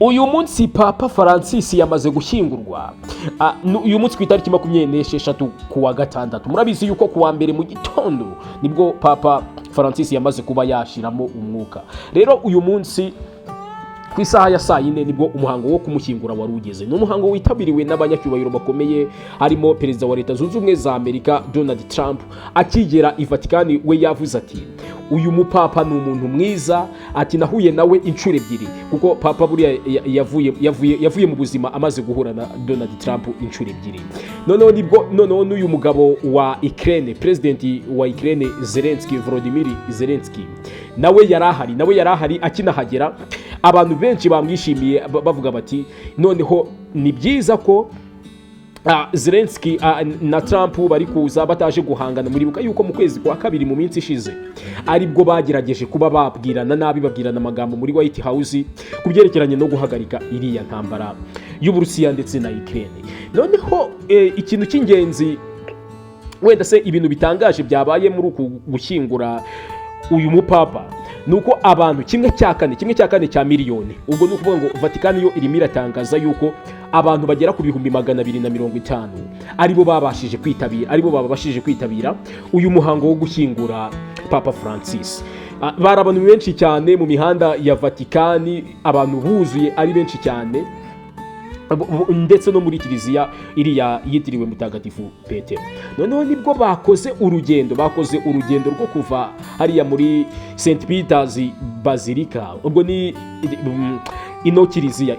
uyu munsi Papa Francis yamaze gushyingurwa. Uyu munsi ku itariki 26 kuwa gatandatu. Murabizi yuko kuwa mbere mu gitondo nibwo Papa Francis yamaze kuba yashiramo umwuka. Rero uyu munsi ku isaha ya saa 4 nibwo umuhango wo kumushyingura wari ugeze. Ni umuhango witabiriwe n'abanyacyubahiro bakomeye, harimo perezida wa Leta Zunze Ubumwe za Amerika Donald Trump. Akigera i Vatican we yavuze ati uyu mupapa ni umuntu mwiza, ati nahuye nawe inshuro ebyiri, kuko papa buriya yavuye mu buzima amaze guhura na Donald Trump inshuro ebyiri. Noneho n'uyu mugabo wa Ukraine, president wa Ukraine Volodymyr Zelensky, nawe yarahari akinahagera. Abantu benshi bamwishimiye bavuga bati noneho ni byiza ko Zelensky na Trump bari kuza bataje guhangana. Muribuka yuko mu kwezi kwa kabiri mu minsi ishize aribwo bagerageje kuba babwirana amagambo muri White House kubyerekeranye no guhagarika iriya ntambara y'Uburusiya ndetse na Ukraine. Noneho ikintu cy'ingenzi wenda se ibintu bitangaje byabaye muri uku gushyingura uyu mupapa nuko abantu kimwe cya kane cya miliyoni, ubwo nukuvuga ngo Vatican yo irimo iratangaza yuko abantu bagera ku 250,000 aribo babashije kwitabira uyu muhango wo gushyingura Papa Francis. Bari abantu benshi cyane mu mihanda ya Vatican, abantu buzuye ari benshi cyane, ndetse no muri kiliziya iriya yitiriwe mutagatifu Petero. Noneho nibwo bakoze urugendo rwo kuva hariya muri St Peter's Basilica, ubwo ni ino kiliziya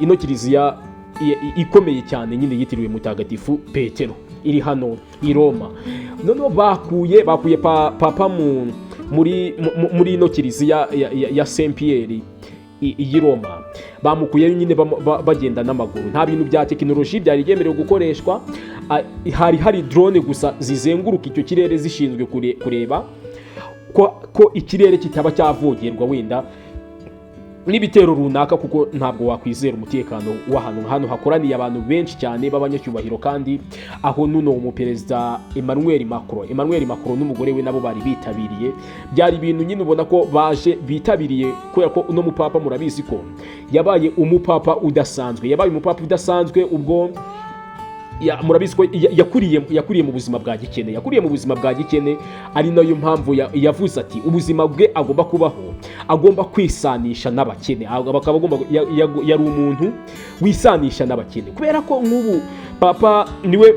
ikomeye cyane nyine yitiriwe mutagatifu Petero iri hano i Roma. Noneho bakuye papa muri ino kiliziya ya Saint Pierre i Roma, bamukuye nyine bagenda n'amaguru. Nta bintu bya tekinoloji byari byemerewe gukoreshwa, hari drone gusa zizenguruka icyo kirere zishinzwe kureba ko ikirere kitaba cyavogerwa wenda n'ibitero runaka, kuko ntabwo wakwizera umutekano w'ahantu. Hano hakoraniye abantu benshi cyane b'abanyacyubahiro, kandi aho nuno umuperezida Emmanuel Macron n'umugore we nabo bari bitabiriye. Byari ibintu nyine ubona ko baje bitabiriye, kubera ko uno mupapa murabizi ko yabaye umupapa udasanzwe. Ubwo murabizi ko yakuriye mu buzima bwa gikene, ari nayo mpamvu yavuze ati ubuzima bwe agomba kubaho, agomba kwisanisha n'abakene, yari umuntu wisanisha n'abakene, kubera ko nk'ubu papa niwe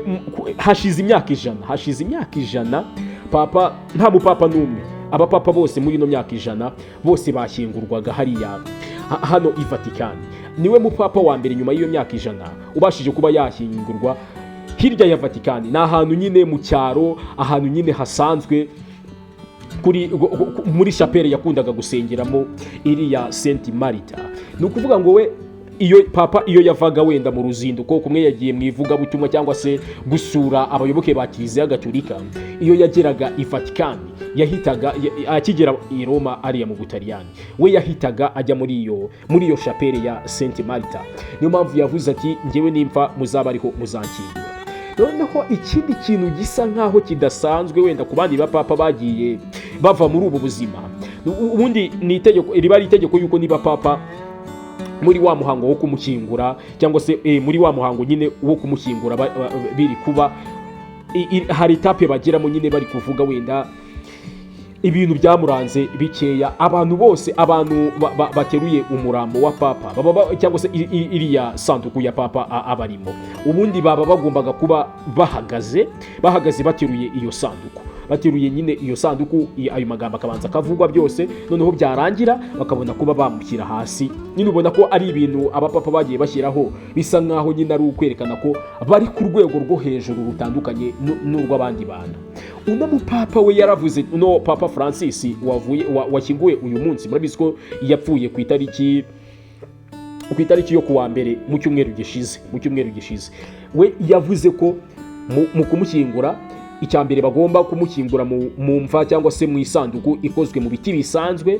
hashize imyaka ijana papa nta mupapa n'umwe, abapapa bose muri ino myaka 100 bose bashyingurwaga hariya hano i Vatican. Niwe mupapa wa mbere nyuma y'iyo myaka 100 ubashije kuba yashyingurwa hirya ya Vatican. Ni ahantu nyine mu cyaro, ahantu nyine hasanzwe muri chapelle yakundaga gusengeramo iriya Saint Martha. Ni ukuvuga ngo we iyo yavaga wenda mu ruzinduko, kumwe yagiye mu ivugabutumwa cyangwa se gusura abayoboke ba Kiliziya Gatolika, iyo yageraga i Vatican yahitaga akigera i Roma ariya mu Butaliyani, we yahitaga ajya muri iyo chapelle ya Saint Martha. Niyo mpamvu yavuze ati ngewe nimpfa muzaba ariho muzankingura. Noneho ikindi kintu gisa nkaho kidasanzwe wenda ku bandi bapapa bagiye bava muri ubu buzima, ubundi ni itegeko, riba ari itegeko yuko niba papa muri wa muhango wo kumushyingura cyangwa se muri wa muhango nyine wo kumushyingura biri kuba hari etape bagiramo nyine bari kuvuga wenda ibintu byamuranze bikeya. Abantu bateruye umurambo wa papa cyangwa se iriya sanduku ya papa abarimo, ubundi baba bagombaga kuba bahagaze bateruye iyo sanduku, bateruye nyine iyo sanduku, ayo magambo akabanza kavugwa byose, noneho byarangira bakabona kuba bamushyira hasi. Nyine ubona ko ari ibintu abapapa bagiye bashyiraho bisa nkaho nyine ari ukwerekana ko bari ku rwego rwo hejuru rutandukanye n'urw'abandi bantu. Uno mupapa we yaravuze, no Papa Francis washyinguwe uyu munsi, murabizi ko yapfuye ku itariki yo kuwa mbere mu cyumweru gishize. We yavuze ko mu kumushyingura icyambere bagomba kumushyingura mu mva cyangwa se mu isanduku ikozwe mu biti bisanzwe,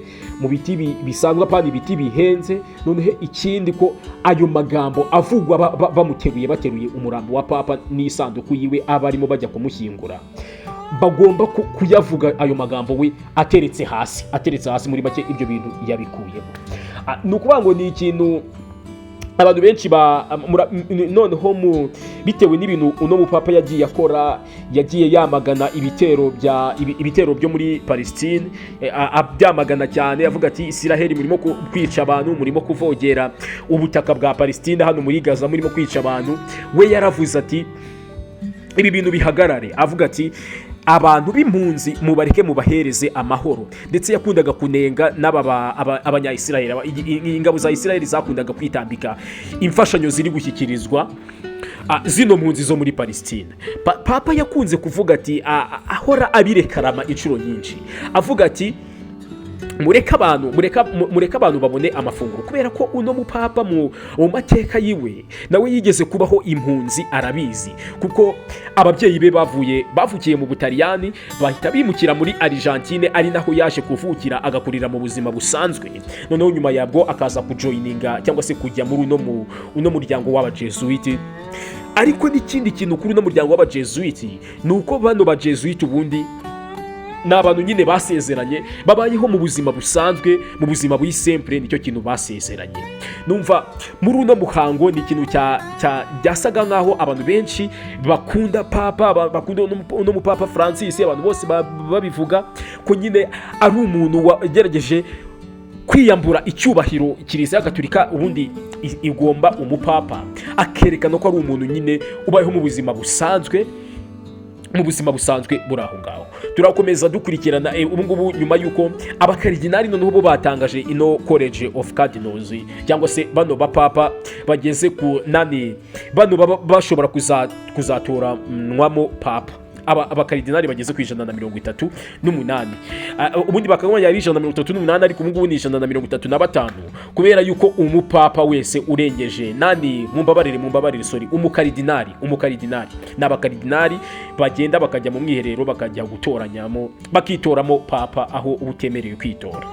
apana ibiti bihenze. Noneho ikindi ko ayo magambo avugwa bateruye umurambo wa papa n'isanduku yiwe abarimo bajya kumushyingura, bagomba kuyavuga ayo magambo we ateretse hasi. Muri make ibyo bintu yabikuyemo. Ni ukuvuga ngo ni ikintu abantu benshi noneho bitewe n'ibintu uno mupapa yagiye akora, yagiye yamagana ibitero byo muri Palestine, abyamagana cyane avuga ati Isiraheli murimo kwica abantu, murimo kuvogera ubutaka bwa Palestine, hano muri Gaza murimo kwica abantu. We yaravuze ati ibi bintu bihagarare, avuga ati abantu b'impunzi mubareke mubahereze amahoro. Ndetse yakundaga kunenga abanyayisiraheli, ingabo za Isiraheli zakundaga kwitambika imfashanyo ziri gushyikirizwa zino mpunzi zo muri Palestine. Papa yakunze kuvuga ati ahora abirekarama inshuro nyinshi, avuga ati mureka abantu babone amafunguro, kubera ko uno mupapa mu mateka yiwe nawe yigeze kubaho impunzi, arabizi, kuko ababyeyi be bavukiye mu Butaliyani, bahita bimukira muri Argentine, ari naho yaje kuvukira agakurira mu buzima busanzwe. Noneho nyuma yabwo akaza kujoininga cyangwa se kujya muri uno muryango w'abajesuiti. Ariko n'ikindi kintu kuri uno muryango w'abajesuiti ni uko bano bajesuiti ubundi ni abantu nyine basezeranye, babayeho mu buzima busanzwe, mu buzima buri simple, nicyo kintu basezeranye. Numva muri uno muhango ni ikintu byasaga nkaho abantu benshi bakunda papa, bakunda uno mupapa Francis, abantu bose babivuga ko nyine ari umuntu wagerageje kwiyambura icyubahiro Kiliziya Gatolika ubundi igomba umupapa, akerekana ko ari umuntu nyine ubayeho mu buzima busanzwe, buri aho ngaho. Turakomeza dukurikirana ubu ngubu nyuma y'uko abakaridinari noneho bo batangaje ino College of Cardinals, cyangwa se bano bapapa bageze ku nani, bano bashobora kuzatora nwamo papa. Abakaridinari bageze ku 138, ubundi bakagabanya ari 138, ariko ubu ngubu ni 135, kubera yuko umupapa wese urengeje nani, mumbabarire sorry, umukaridinari n'abakaridinari bagenda bakajya mu mwiherero, bakajya gutoranyamo, bakitoramo papa aho utemerewe kwitora.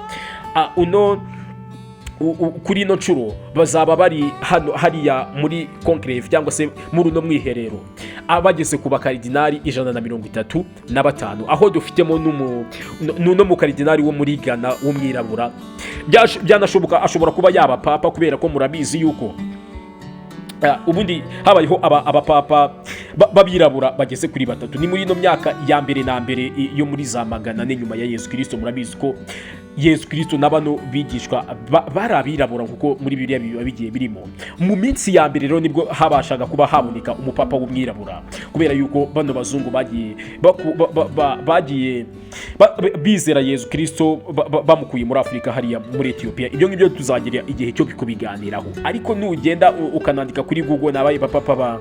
Kuri ino nshuro bazaba bari hano hariya muri conclave cyangwa se muri uno mwiherero, abageze ku bakaridinari 135, aho dufitemo n'uno mukaridinari wo muri Ghana w'umwirabura. Byanashoboka ashobora kuba yaba papa, kubera ko murabizi yuko ubundi habayeho abapapa babirabura bageze kuri 3. Ni muri ino myaka ya mbere na mbere yo muri za magana ne nyuma ya Yesu Kristo. Murabizi ko Yesu Kristo n'abano bigishwa bari abirabura, kuko muri Bibiliya biba bigiye birimo. Mu minsi ya mbere rero nibwo habashaga kuba haboneka umupapa w'umwirabura, kubera yuko bano bazungu bagiye bizera Yesu Kristo bamukuye muri Afurika hariya muri Ethiopia. Ibyo ngibyo tuzagira igihe cyo kubiganiraho, ariko nugenda ukanandika kuri Google nabaye bapapa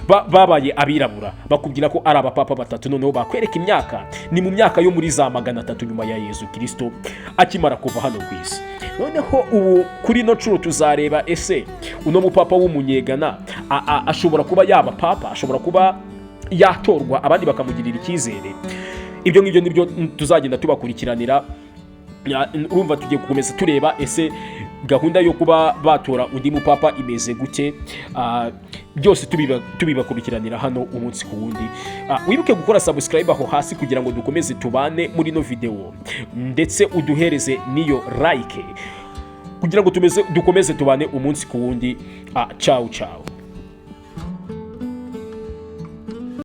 babaye abirabura, bakubwira ko ari abapapa 3, noneho bakwereka imyaka, ni mu myaka yo muri za 300 nyuma ya Yesu Kristo akimara kuva hano ku isi. Noneho ubu kuri no curo tuzareba ese uno mupapa w'umunyegana ashobora kuba yaba papa, ashobora kuba yatorwa abandi bakamugirira icyizere. Ibyo ngibyo nibyo tuzagenda tubakurikiranira. Urumva tugiye gukomeza tureba ese gahunda yo kuba batora undi mupapa imeze gute, byose tubibakurikiranira hano umunsi ku wundi. Wibuke gukora subscribe aho hasi kugira ngo dukomeze tubane muri no video, ndetse uduhereze niyo like kugira ngo dukomeze tubane umunsi ku wundi. Ciao ciao.